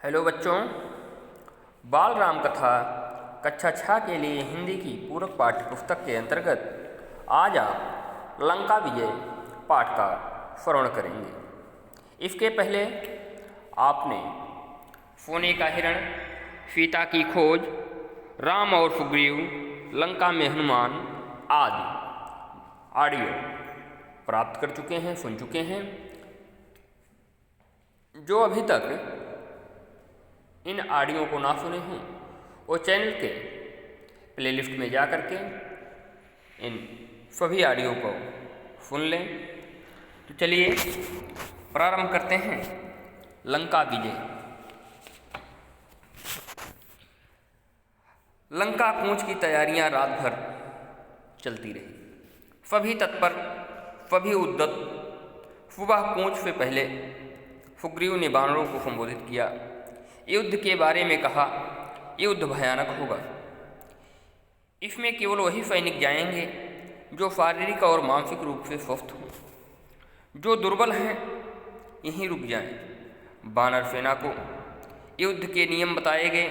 Hello बच्चों, बाल राम कथा कक्षा 6 के लिए हिंदी की पूरक पाठ्य पुस्तक के अंतर्गत आज आप लंका विजय पाठ का श्रवण करेंगे। इसके पहले आपने सोने का हिरण, सीता की खोज, राम और सुग्रीव, लंका में हनुमान आदि ऑडियो प्राप्त कर चुके हैं, सुन चुके हैं। जो अभी तक इन ऑडियो को ना सुने हों वो चैनल के प्लेलिस्ट में जा कर के इन सभी ऑडियो को सुन लें। तो चलिए प्रारंभ करते हैं लंका विजय। लंका कूच की तैयारियां रात भर चलती रही। सभी तत्पर, सभी उद्यत। सुबह कूच से पहले सुग्रीव ने वानरों को संबोधित किया, युद्ध के बारे में कहा। युद्ध भयानक होगा। इसमें केवल वही सैनिक जाएंगे जो शारीरिक और मानसिक रूप से स्वस्थ हों। जो दुर्बल हैं यहीं रुक जाएं। वानर सेना को युद्ध के नियम बताए गए,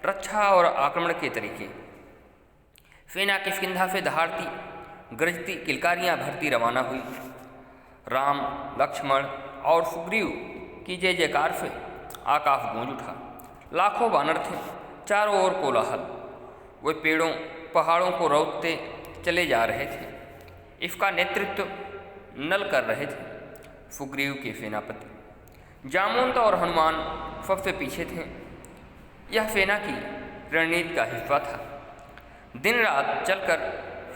रक्षा और आक्रमण के तरीके। सेना किष्किंधा से दहाड़ती, गरजती, किलकारियाँ भरती रवाना हुई। राम, लक्ष्मण और सुग्रीव की जय जयकार से आकाश गूंज उठा। लाखों वानर थे, चारों ओर कोलाहल। वे पेड़ों पहाड़ों को रौंदते चले जा रहे थे। इसका नेतृत्व नल कर रहे थे सुग्रीव के सेनापति। जामवंत और हनुमान सबसे पीछे थे। यह सेना की रणनीति का हिस्सा था। दिन रात चलकर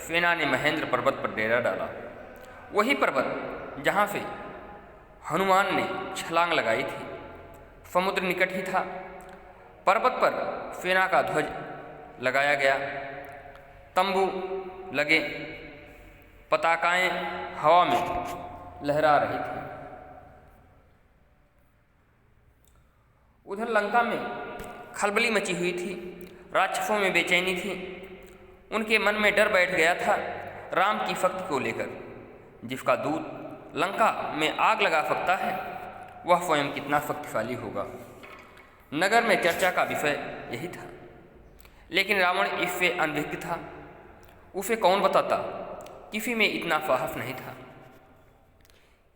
सेना ने महेंद्र पर्वत पर डेरा डाला। वही पर्वत जहाँ से हनुमान ने छलांग लगाई थी। समुद्र निकट ही था। पर्वत पर सेना का ध्वज लगाया गया, तंबू लगे, पताकाएं हवा में लहरा रही थी। उधर लंका में खलबली मची हुई थी। राक्षसों में बेचैनी थी। उनके मन में डर बैठ गया था राम की शक्ति को लेकर। जिसका दूत लंका में आग लगा सकता है वह स्वयं कितना शक्तिशाली होगा। नगर में चर्चा का विषय यही था। लेकिन रावण इससे अनभिज्ञ था। उसे कौन बताता, किसी में इतना साहस नहीं था।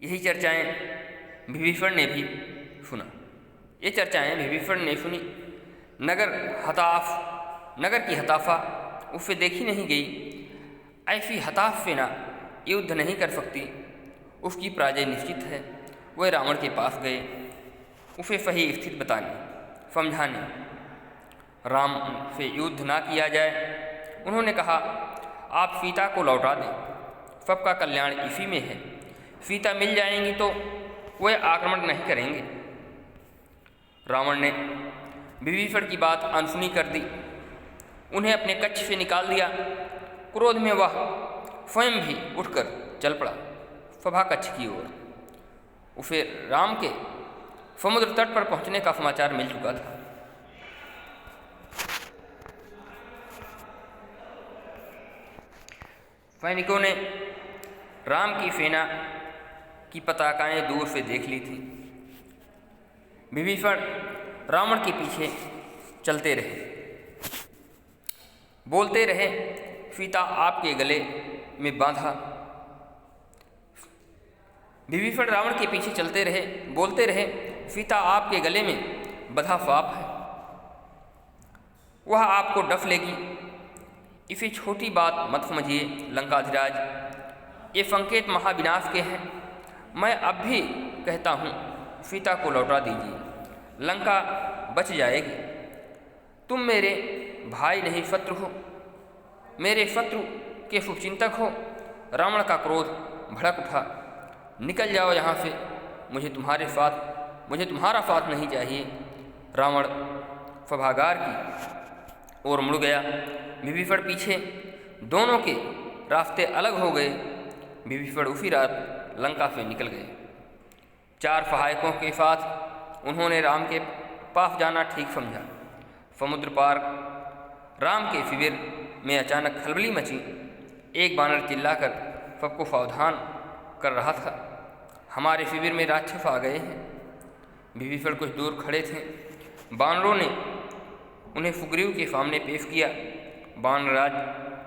यही चर्चाएं विभीषण ने भी सुना। ये चर्चाएं विभीषण ने सुनी। नगर की हताशा उसे देखी नहीं गई। ऐसी हताश सेना युद्ध नहीं कर सकती, उसकी पराजय निश्चित है। वे रावण के पास गए, उसे सही स्थिति बताने, समझाने। राम से युद्ध ना किया जाए। उन्होंने कहा, आप सीता को लौटा दें, सबका कल्याण इसी में है। सीता मिल जाएंगी तो वे आक्रमण नहीं करेंगे। रावण ने विभीषण की बात अनसुनी कर दी, उन्हें अपने कक्ष से निकाल दिया। क्रोध में वह स्वयं भी उठकर चल पड़ा सभा कक्ष की ओर। उसे राम के समुद्र तट पर पहुंचने का समाचार मिल चुका था। सैनिकों ने राम की सेना की पताकाएं दूर से देख ली थी। विभीषण रावण के पीछे चलते रहे, बोलते रहे, सीता आपके गले में बांधा। विभीषण रावण के पीछे चलते रहे, बोलते रहे, सीता आपके गले में बंधा सांप है, वह आपको डस लेगी। इसे छोटी बात मत समझिए लंकाधिराज, ये संकेत महाविनाश के हैं। मैं अब भी कहता हूँ, सीता को लौटा दीजिए, लंका बच जाएगी। तुम मेरे भाई नहीं शत्रु हो, मेरे शत्रु के शुभचिंतक हो। रावण का क्रोध भड़क उठा। निकल जाओ यहाँ से, मुझे तुम्हारा साथ नहीं चाहिए। रावण सभागार की ओर मुड़ गया। विभीषण पीछे। दोनों के रास्ते अलग हो गए। विभीषण उसी रात लंका से निकल गए। 4 सहायकों के साथ उन्होंने राम के पास जाना ठीक समझा। समुद्र पार राम के शिविर में अचानक खलबली मची। एक वानर चिल्लाकर सबको सावधान कर रहा था, हमारे शिविर में राक्षस आ गए हैं। विभीषण कुछ दूर खड़े थे। बानरों ने उन्हें सुग्रीव के सामने पेश किया। वानरराज,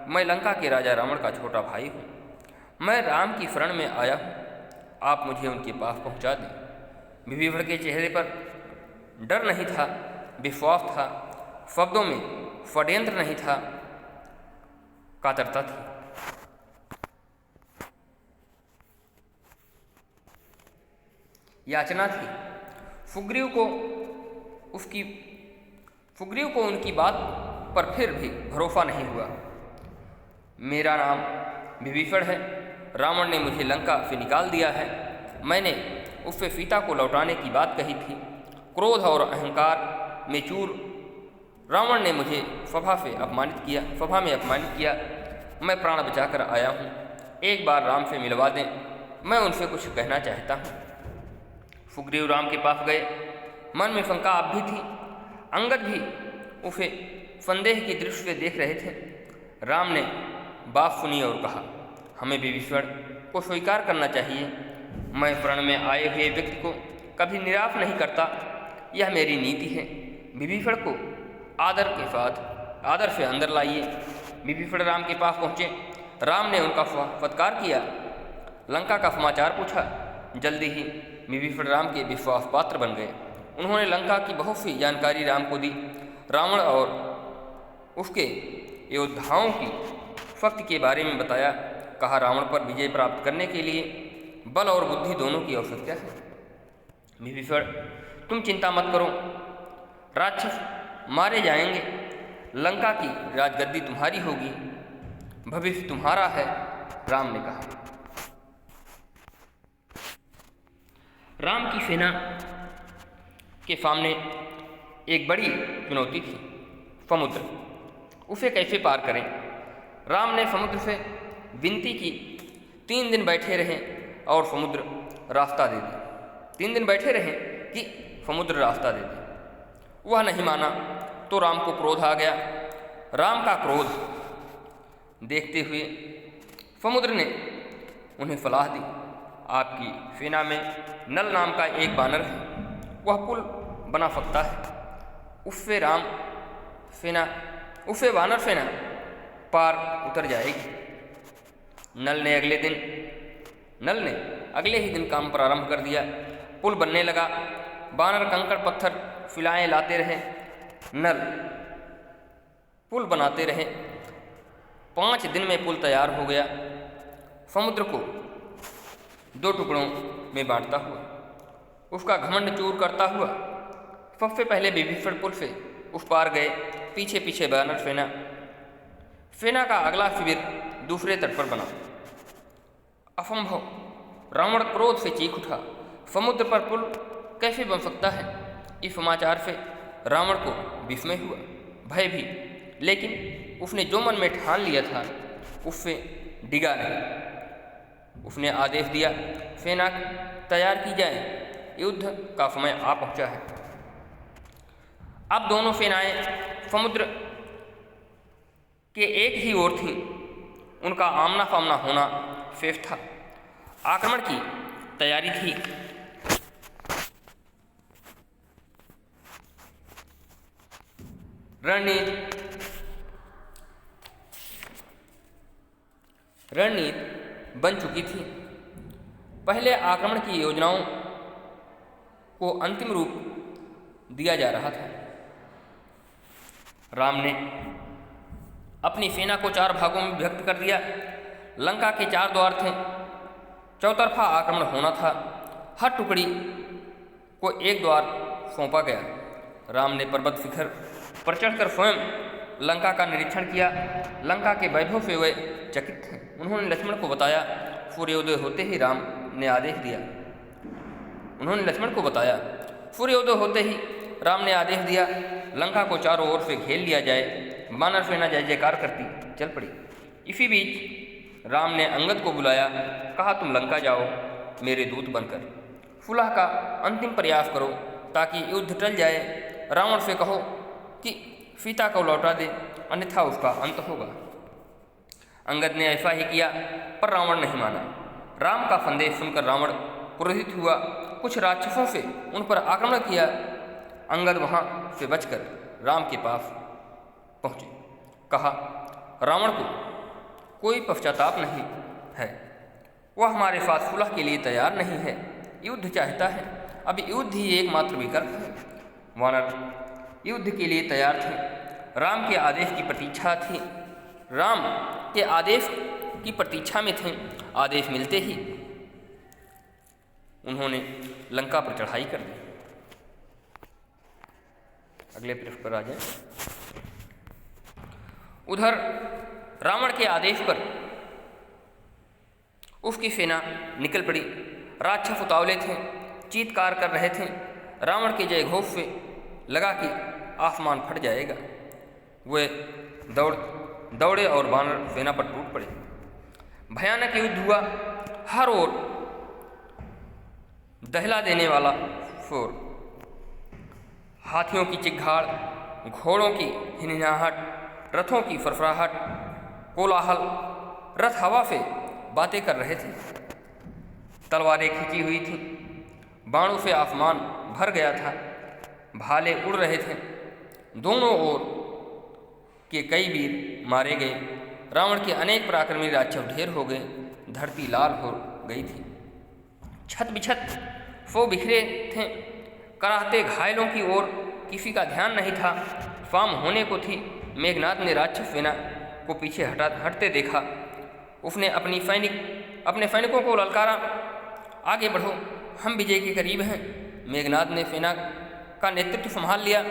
मैं लंका के राजा रावण का छोटा भाई हूँ। मैं राम की शरण में आया हूँ, आप मुझे उनके पास पहुँचा दें। विभीषण के चेहरे पर डर नहीं था, विश्वास था, शब्दों में षड्यंत्र नहीं था, कातरता थी। याचना थी। सुग्रीव को उनकी बात पर फिर भी भरोसा नहीं हुआ। मेरा नाम विभीषण है, रावण ने मुझे लंका से निकाल दिया है। मैंने उससे सीता को लौटाने की बात कही थी। क्रोध और अहंकार में चूर रावण ने मुझे सभा में अपमानित किया। मैं प्राण बचाकर आया हूँ, एक बार राम से मिलवा दें, मैं उनसे कुछ कहना चाहता हूँ। सुग्रीव राम के पास गए। मन में शंका अब भी थी, अंगद भी उसे संदेह की दृष्टि से देख रहे थे। राम ने बात सुनी और कहा, हमें विभीषण को स्वीकार करना चाहिए। मैं शरण में आए हुए व्यक्ति को कभी निराश नहीं करता, यह मेरी नीति है। विभीषण को आदर से अंदर लाइए। विभीषण राम के पास पहुँचे। राम ने उनका सत्कार किया, लंका का समाचार पूछा। जल्दी ही विभीषण राम के विश्वास पात्र बन गए। उन्होंने लंका की बहुत सी जानकारी राम को दी। रावण और उसके योद्धाओं की शक्ति के बारे में बताया। कहा, रावण पर विजय प्राप्त करने के लिए बल और बुद्धि दोनों की आवश्यकता है। विभीषण, तुम चिंता मत करो, राक्षस मारे जाएंगे, लंका की राजगद्दी तुम्हारी होगी, भविष्य तुम्हारा है, राम ने कहा। राम की सेना के सामने एक बड़ी चुनौती थी, समुद्र। उसे कैसे पार करें? राम ने समुद्र से विनती की। 3 दिन बैठे रहे और समुद्र रास्ता दे दे। 3 दिन बैठे रहे कि समुद्र रास्ता दे दे। वह नहीं माना तो राम को क्रोध आ गया। राम का क्रोध देखते हुए समुद्र ने उन्हें सलाह दी, आपकी सेना में नल नाम का एक बानर है, वह पुल बना सकता है, उससे वानर सेना पार उतर जाएगी। नल ने अगले ही दिन काम प्रारंभ कर दिया। पुल बनने लगा। बानर कंकड़ पत्थर फिलाएं लाते रहे, नल पुल बनाते रहे। 5 दिन में पुल तैयार हो गया। समुद्र को 2 टुकड़ों में बांटता हुआ, उसका घमंड चूर करता हुआ सबसे पहले विभीषण पुल से उस पार गए। पीछे पीछे वानर सेना का अगला शिविर दूसरे तट पर बना। असंभव! रावण क्रोध से चीख उठा। समुद्र पर पुल कैसे बन सकता है? इस समाचार से रावण को विस्मय हुआ, भय भी, लेकिन उसने जो मन में ठान लिया था उससे डिगा नहीं। उसने आदेश दिया, सेना तैयार की जाए, युद्ध का समय आ पहुंचा है। अब दोनों सेनाएं समुद्र के एक ही ओर थीं। उनका आमना सामना होना शेष था। आक्रमण की तैयारी थी। रणनीति बन चुकी थी। पहले आक्रमण की योजनाओं को अंतिम रूप दिया जा रहा था। राम ने अपनी सेना को 4 भागों में विभक्त कर दिया। लंका के 4 द्वार थे, चौतरफा आक्रमण होना था। हर टुकड़ी को एक द्वार सौंपा गया। राम ने पर्वत शिखर पर चढ़कर स्वयं लंका का निरीक्षण किया। लंका के वैभव से वे चकित थे। उन्होंने लक्ष्मण को बताया। सूर्योदय होते ही राम ने आदेश दिया। राम ने आदेश दिया, लंका को चारों ओर से घेर लिया जाए। वानर सेना जय जयकार करती चल पड़ी। इसी बीच राम ने अंगद को बुलाया, कहा, तुम लंका जाओ मेरे दूत बनकर, सुलह का अंतिम प्रयास करो ताकि युद्ध टल जाए। रावण से कहो कि सीता को लौटा दे, अन्यथा उसका अंत होगा। अंगद ने ऐसा ही किया, पर रावण नहीं माना। राम का संदेश सुनकर रावण क्रोधित हुआ। कुछ राक्षसों से उन पर आक्रमण किया। अंगद वहाँ से बचकर राम के पास पहुँचे। कहा, रावण को कोई पश्चाताप नहीं है, वह हमारे साथ सुलह के लिए तैयार नहीं है, युद्ध चाहता है। अब युद्ध ही एकमात्र विकल्प है। वानर युद्ध के लिए तैयार थे, राम के आदेश की प्रतीक्षा थी, राम के आदेश की प्रतीक्षा में थे। आदेश मिलते ही उन्होंने लंका पर चढ़ाई कर दी। अगले पृष्ठ पर आ जाए। उधर रावण के आदेश पर उसकी सेना निकल पड़ी। राक्षस उतावले थे, चीत्कार कर रहे थे। रावण के जय घोष से लगा कि आसमान फट जाएगा। वे दौड़े और वानर सेना पर टूट पड़े। भयानक युद्ध हुआ। हर ओर दहला देने वाला शोर, हाथियों की चिघाड़, घोड़ों की हिनहिनाहट, रथों की फरफराहट, कोलाहल। रथ हवा से बातें कर रहे थे, तलवारें खींची हुई थीं, बाणों से आसमान भर गया था, भाले उड़ रहे थे। दोनों ओर के कई वीर मारे गए। रावण के अनेक पराक्रमी राक्षस ढेर हो गए। धरती लाल हो गई थी। छत बिछत सो बिखरे थे। कराहते घायलों की ओर किसी का ध्यान नहीं था। शाम होने को थी। मेघनाद ने राक्षस सेना को पीछे हटते देखा। उसने अपने सैनिकों को ललकारा, आगे बढ़ो, हम विजय के करीब हैं। मेघनाद ने सेना का नेतृत्व संभाल लिया।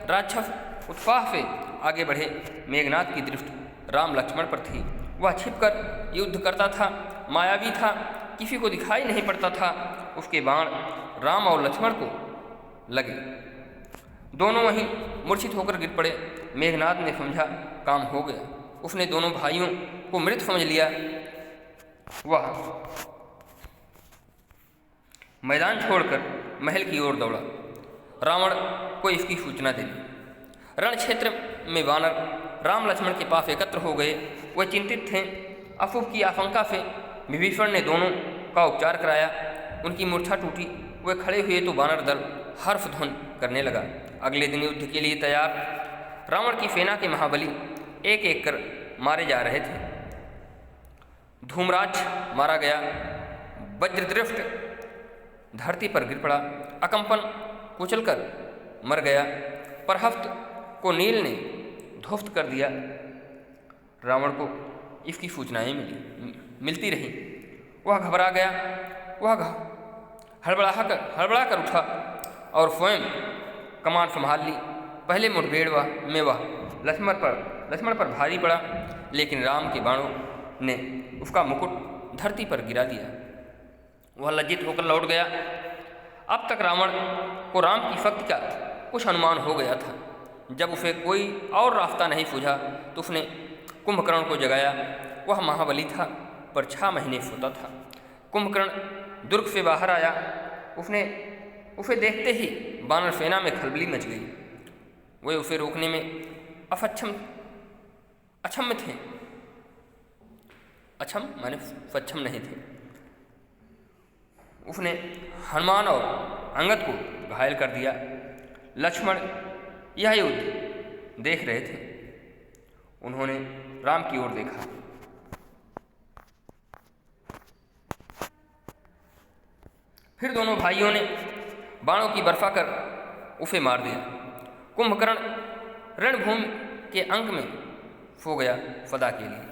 राक्षस उत्साह से आगे बढ़े। मेघनाद की दृष्टि राम लक्ष्मण पर थी। वह छिपकर युद्ध करता था, मायावी था, किसी को दिखाई नहीं पड़ता था। उसके बाण राम और लक्ष्मण को लगे। दोनों वहीं मूर्छित होकर गिर पड़े। मेघनाद ने समझा काम हो गया। उसने दोनों भाइयों को मृत समझ लिया। वह मैदान छोड़कर महल की ओर दौड़ा। रावण को इसकी सूचना दे दी। रण क्षेत्र में वानर राम लक्ष्मण के पास एकत्र हो गए। वे चिंतित थे। अशुभ की आशंका से विभीषण ने दोनों का उपचार कराया। उनकी मूर्छा टूटी। वे खड़े हुए तो वानर दल हर्षध्वनि करने लगा। अगले दिन युद्ध के लिए तैयार। रावण की सेना के महाबली एक एक कर मारे जा रहे थे। धूम्राक्ष मारा गया। वज्रदृष्ट धरती पर गिर पड़ा। अकंपन कुचलकर मर गया। प्रहस्त को नील ने ध्वस्त कर दिया। रावण को इसकी सूचनाएं मिलती रही। वह घबरा गया। वह हड़बड़ा कर उठा और स्वयं कमान संभाल ली। पहले मुठभेड़ में वह लक्ष्मण पर भारी पड़ा, लेकिन राम के बाणों ने उसका मुकुट धरती पर गिरा दिया। वह लज्जित होकर लौट गया। अब तक रावण को राम की शक्ति का कुछ अनुमान हो गया था। जब उसे कोई और रास्ता नहीं सूझा तो उसने कुंभकर्ण को जगाया। वह महाबली था, पर 6 महीने सोता था। कुंभकर्ण दुर्ग से बाहर आया। उसे देखते ही वानर सेना में खलबली मच गई। वे उसे रोकने में अक्षम थे। अक्षम माने सक्षम नहीं थे। उसने हनुमान और अंगद को घायल कर दिया। लक्ष्मण यह युद्ध देख रहे थे। उन्होंने राम की ओर देखा। फिर दोनों भाइयों ने बाणों की बर्फा कर उसे मार दिया। कुंभकर्ण रणभूमि के अंक में सो गया सदा के लिए।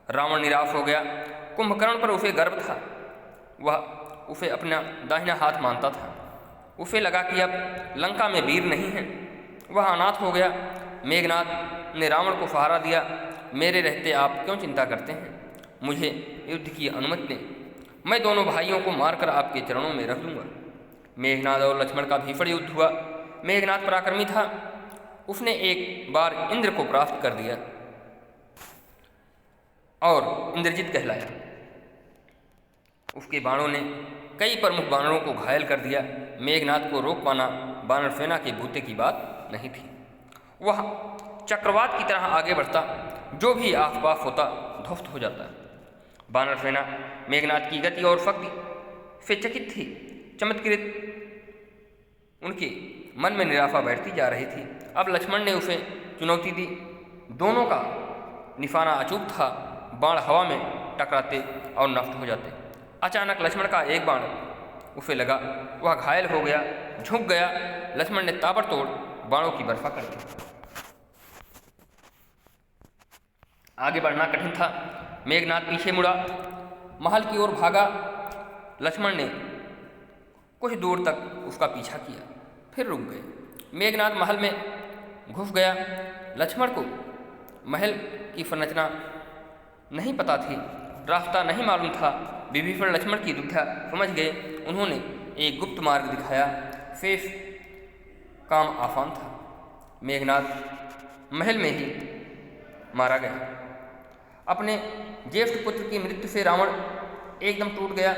रावण निराश हो गया। कुंभकर्ण पर उसे गर्व था। वह उसे अपना दाहिना हाथ मानता था। उसे लगा कि अब लंका में वीर नहीं है। वह अनाथ हो गया। मेघनाद ने रावण को सहारा दिया। मेरे रहते आप क्यों चिंता करते हैं? मुझे युद्ध की अनुमति दें। मैं दोनों भाइयों को मारकर आपके चरणों में रख दूंगा। मेघनाद और लक्ष्मण का भीषण युद्ध हुआ। मेघनाद पराक्रमी था। उसने एक बार इंद्र को प्राप्त कर दिया और इंद्रजित कहलाया। उसके बाणों ने कई प्रमुख वानरों को घायल कर दिया। मेघनाद को रोक पाना वानर सेना के बूते की बात नहीं थी। वह चक्रवात की तरह आगे बढ़ता, जो भी आसपास होता ध्वस्त हो जाता। वानर सेना मेघनाद की गति और शक्ति से चकित थी। चमत्कृत उनके मन में निराशा बैठती जा रही थी। अब लक्ष्मण ने उसे चुनौती दी। दोनों का निशाना अचूक था। बाण हवा में टकराते और नष्ट हो जाते। अचानक लक्ष्मण का एक बाण उसे लगा। वह घायल हो गया, झुक गया। लक्ष्मण ने ताबड़तोड़ बाणों की बरफा कर दी। आगे बढ़ना कठिन था। मेघनाद पीछे मुड़ा, महल की ओर भागा। लक्ष्मण ने कुछ दूर तक उसका पीछा किया, फिर रुक गए। मेघनाद महल में घुस गया। लक्ष्मण को महल की संरचना नहीं पता थी, रास्ता नहीं मालूम था। विभीषण लक्ष्मण की दुविधा समझ गए। उन्होंने एक गुप्त मार्ग दिखाया। शेष काम आसान था। मेघनाद महल में ही मारा गया। अपने ज्येष्ठ पुत्र की मृत्यु से रावण एकदम टूट गया,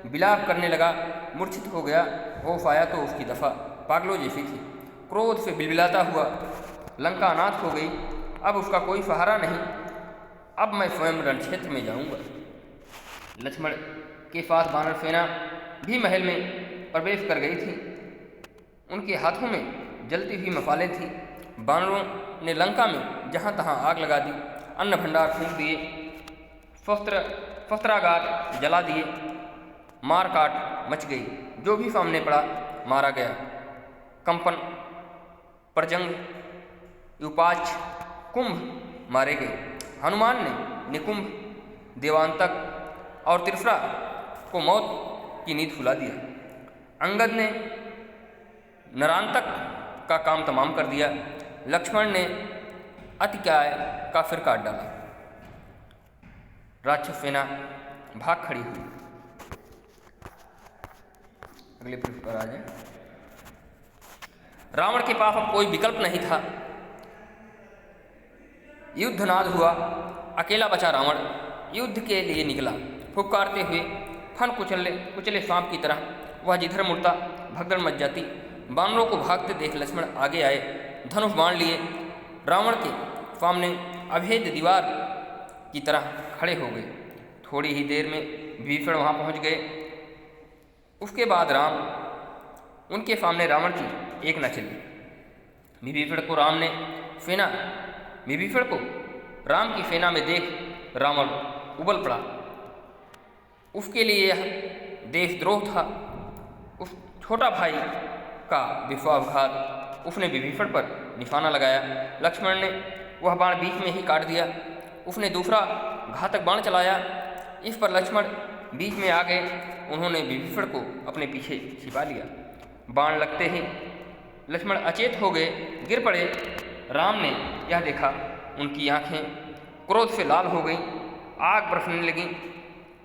विलाप करने लगा, मूर्छित हो गया। होश आया तो उसकी दफा पागलों जैसी थी। क्रोध से बिलबिलाता हुआ लंका अनाथ हो गई। अब उसका कोई सहारा नहीं। अब मैं स्वयं रणक्षेत्र में जाऊंगा। लक्ष्मण के साथ वानर सेना भी महल में प्रवेश कर गई थी। उनके हाथों में जलती हुई मसालें थी। वानरों ने लंका में जहाँ तहाँ आग लगा दी, अन्न भंडार फूंक दिए, शस्त्रागार जला दिए। मार काट मच गई। जो भी सामने पड़ा मारा गया। कंपन, प्रजंग, युपाच, कुंभ मारे गए। हनुमान ने निकुंभ, देवांतक और त्रिपुरा को मौत की नींद सुला दिया। अंगद ने नरांतक का काम तमाम कर दिया। लक्ष्मण ने अतिकाय का सिर काट डाला। राक्षस सेना भाग खड़ी हुई। अगले पृष्ठ पर आ जाए। रावण के पास अब कोई विकल्प नहीं था। युद्धनाद हुआ। अकेला बचा रावण युद्ध के लिए निकला। फुफकारते हुए फन कुचले सांप की तरह वह जिधर मुड़ता भगदड़ मच जाती। वानरों को भागते देख लक्ष्मण आगे आए, धनुष बाण लिए। रावण के सामने अभेद दीवार की तरह खड़े हो गए। थोड़ी ही देर में विभीषण वहाँ पहुँच गए। उसके बाद राम उनके सामने रावण की एक न चली। विभीषण को राम की सेना में देख रावण उबल पड़ा। उसके लिए यह देशद्रोह था। उस छोटा भाई का विश्वासघात उसने विभीषण पर निशाना लगाया। लक्ष्मण ने वह बाण बीच में ही काट दिया। उसने दूसरा घातक बाण चलाया। इस पर लक्ष्मण बीच में आ गए। उन्होंने विभीषण को अपने पीछे छिपा लिया। बाण लगते ही लक्ष्मण अचेत हो गए, गिर पड़े। राम ने यह देखा। उनकी आंखें क्रोध से लाल हो गईं, आग बरसने लगीं।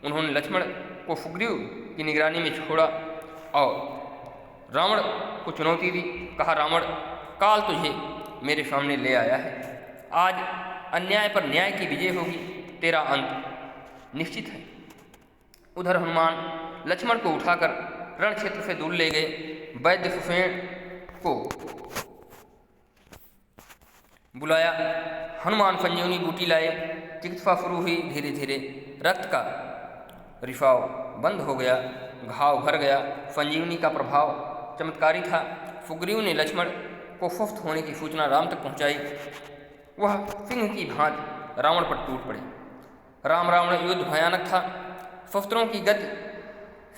उन्होंने लक्ष्मण को सुग्रीव की निगरानी में छोड़ा और रावण को चुनौती दी। कहा, रावण, काल तुझे मेरे सामने ले आया है। आज अन्याय पर न्याय की विजय होगी। तेरा अंत निश्चित है। उधर हनुमान लक्ष्मण को उठाकर रण क्षेत्र से दूर ले गए। वैद्य सुषेण को बुलाया। हनुमान संजीवनी बूटी लाए। चिकित्सा शुरू हुई। धीरे धीरे रक्त का रिसाव बंद हो गया, घाव भर गया। संजीवनी का प्रभाव चमत्कारी था। सुग्रीव ने लक्ष्मण को स्वस्थ होने की सूचना राम तक पहुंचाई। वह सिंह की भांति रावण पर टूट पड़े। राम रावण युद्ध भयानक था। शस्त्रों की गति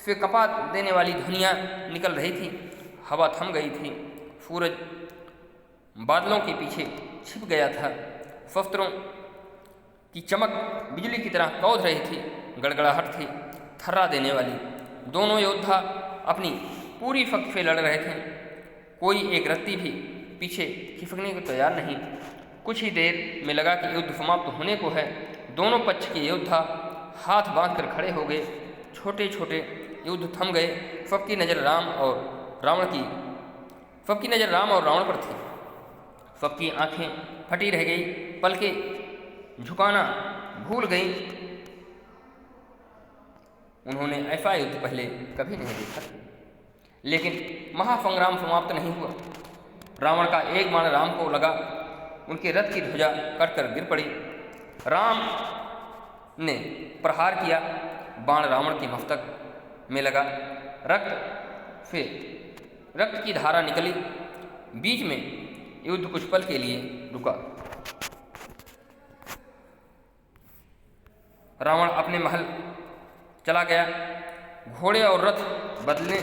से कपा देने वाली ध्वनियाँ निकल रही थी। हवा थम गई थी। सूरज बादलों के पीछे छिप गया था। शस्त्रों की चमक बिजली की तरह कौध रही थी। गड़गड़ाहट थी थर्रा देने वाली। दोनों योद्धा अपनी पूरी शक्ति से लड़ रहे थे। कोई एक रत्ती भी पीछे खिसकने को तैयार नहीं। कुछ ही देर में लगा कि युद्ध समाप्त होने को है। दोनों पक्ष के योद्धा हाथ बांधकर खड़े हो गए। छोटे छोटे युद्ध थम गए। सबकी नज़र राम और रावण पर थी। सबकी आंखें फटी रह गई, पलकें झुकाना भूल गईं। उन्होंने ऐसा युद्ध पहले कभी नहीं देखा। लेकिन महासंग्राम समाप्त नहीं हुआ। रावण का एक बाण राम को लगा। उनके रथ की ध्वजा कटकर गिर पड़ी। राम ने प्रहार किया। बाण रावण के मस्तक में लगा। रक्त की धारा निकली। बीच में युद्ध कुछ पल के लिए रुका। रावण अपने महल चला गया। घोड़े और रथ बदलने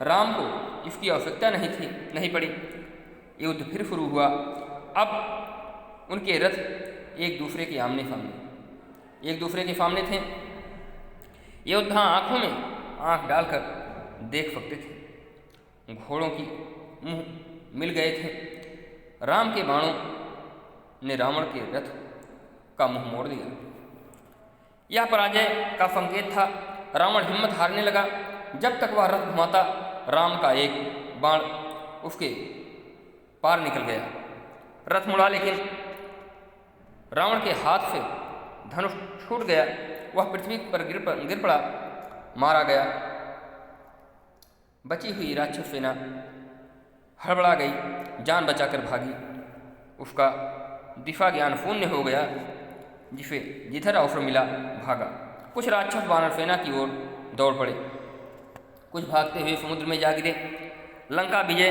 राम को इसकी आवश्यकता नहीं पड़ी। युद्ध फिर शुरू हुआ। अब उनके रथ एक दूसरे के सामने थे। योद्धा आंखों में आंख डालकर देख सकते थे। घोड़ों की मुंह मिल गए थे। राम के बाणों ने रावण के रथ का मुंह मोड़ दिया। यह पराजय का संकेत था। रावण हिम्मत हारने लगा। जब तक वह रथ घुमाता, राम का एक बाण उसके पार निकल गया। रथ मुड़ा, लेकिन रावण के हाथ से धनुष छूट गया। वह पृथ्वी पर गिर पड़ा, मारा गया। बची हुई राक्षस सेना हड़बड़ा गई, जान बचाकर भागी। उसका दिशा ज्ञान शून्य हो गया। जिसे जिधर अवसर मिला भागा। कुछ राक्षस वानर सेना की ओर दौड़ पड़े, कुछ भागते हुए समुद्र में जा गिरे। लंका विजय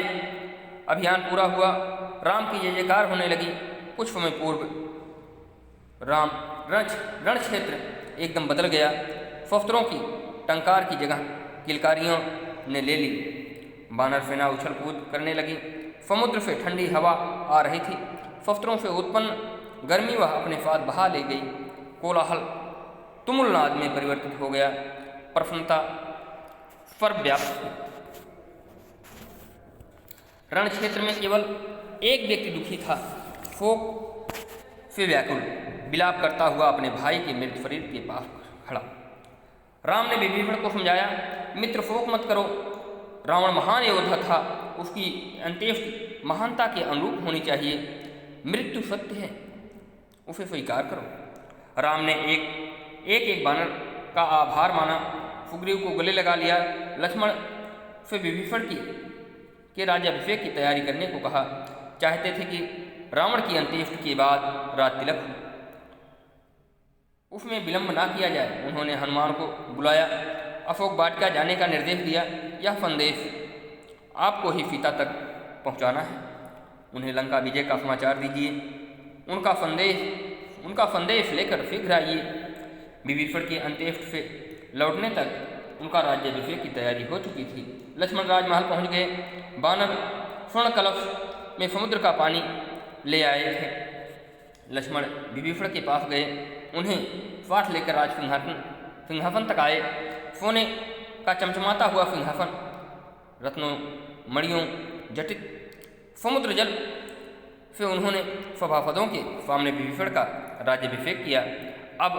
अभियान पूरा हुआ। राम की जय जयकार होने लगी। कुछ समय पूर्व रण क्षेत्र एकदम बदल गया। शस्त्रों की टंकार की जगह किलकारियों ने ले ली। वानर सेना उछल कूद करने लगी। समुद्र से ठंडी हवा आ रही थी। शस्त्रों से उत्पन्न गर्मी वह अपने साथ बहा ले गई। कोलाहल तुमुल नाद में परिवर्तित हो गया। प्रसन्नता सर्वव्यापक थी। रण क्षेत्र में केवल एक व्यक्ति दुखी था। शोक से व्याकुल विलाप करता हुआ अपने भाई के मृत शरीर के पास खड़ा। राम ने विभीषण को समझाया, मित्र शोक मत करो। रावण महान योद्धा था। उसकी अंत्येष्टि महानता के अनुरूप होनी चाहिए। मृत्यु सत्य है, उसे स्वीकार करो। राम ने एक वानर का आभार माना। सुग्रीव को गले लगा लिया। लक्ष्मण से विभीषण के राज्याभिषेक की तैयारी करने को कहा। चाहते थे कि रावण की अंत्येष्टि के बाद रात तिलक हो, उसमें विलंब ना किया जाए। उन्होंने हनुमान को बुलाया, अशोक वाटिका जाने का निर्देश दिया। यह संदेश आपको ही सीता तक पहुंचाना है। उन्हें लंका विजय का समाचार दीजिए। उनका संदेश लेकर शीघ्र आइए। विभीषण के अंत्येष्टि से लौटने तक उनका राज्याभिषेक की तैयारी हो चुकी थी। लक्ष्मण राजमहल पहुंच गए। वानर स्वर्ण कलश में समुद्र का पानी ले आए थे। लक्ष्मण विभीषण के पास गए, उन्हें साथ लेकर राज सिंहासन तक आए। सोने का चमचमाता हुआ सिंहासन, रत्नों मणियों जटित समुद्र जल से उन्होंने सभासदों के सामने विभीषण का राज्याभिषेक किया। अब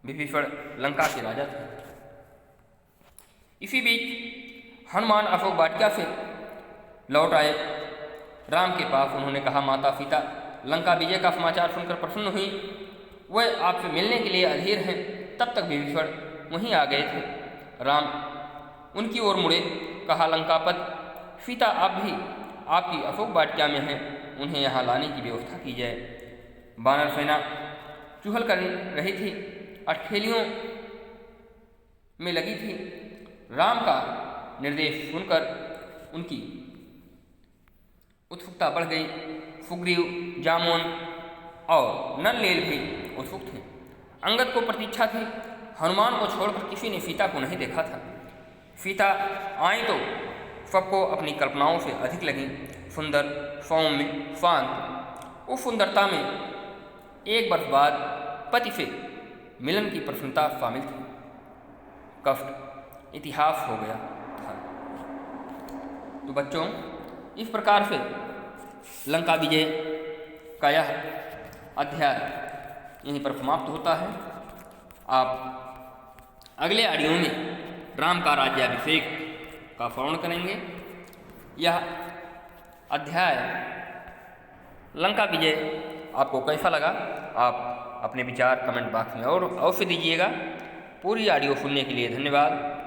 विभीषण लंका के राजा थे। इसी बीच हनुमान अशोक वाटिका से लौट आए। राम के पास उन्होंने कहा, माता सीता लंका विजय का समाचार सुनकर प्रसन्न हुई। वह आपसे मिलने के लिए अधीर हैं। तब तक विभीषण वहीं आ गए थे। राम उनकी ओर मुड़े, कहा, लंकापत सीता आप भी आपकी अशोक वाटिका में हैं। उन्हें यहाँ लाने की व्यवस्था की जाए। वानर सेना चुहल कर रही थी, अटखेलियों में लगी थी। राम का निर्देश सुनकर उनकी उत्सुकता बढ़ गई। सुग्रीव, जामुन और नल-नील भी उत्सुक थे। अंगद को प्रतीक्षा थी। हनुमान को छोड़कर किसी ने सीता को नहीं देखा था। सीता आई तो सबको अपनी कल्पनाओं से अधिक लगी। सुंदर, सौम्य, शांत। उस सुंदरता में एक वर्ष बाद पति से मिलन की प्रसन्नता शामिल थी। कष्ट इतिहास हो गया था। तो बच्चों, इस प्रकार से लंका विजय का यह अध्याय यहीं पर समाप्त होता है। आप अगले ऑडियो में राम का राज्याभिषेक का श्रवण करेंगे। यह अध्याय लंका विजय आपको कैसा लगा, आप अपने विचार कमेंट बॉक्स में और अवश्य दीजिएगा। पूरी ऑडियो सुनने के लिए धन्यवाद।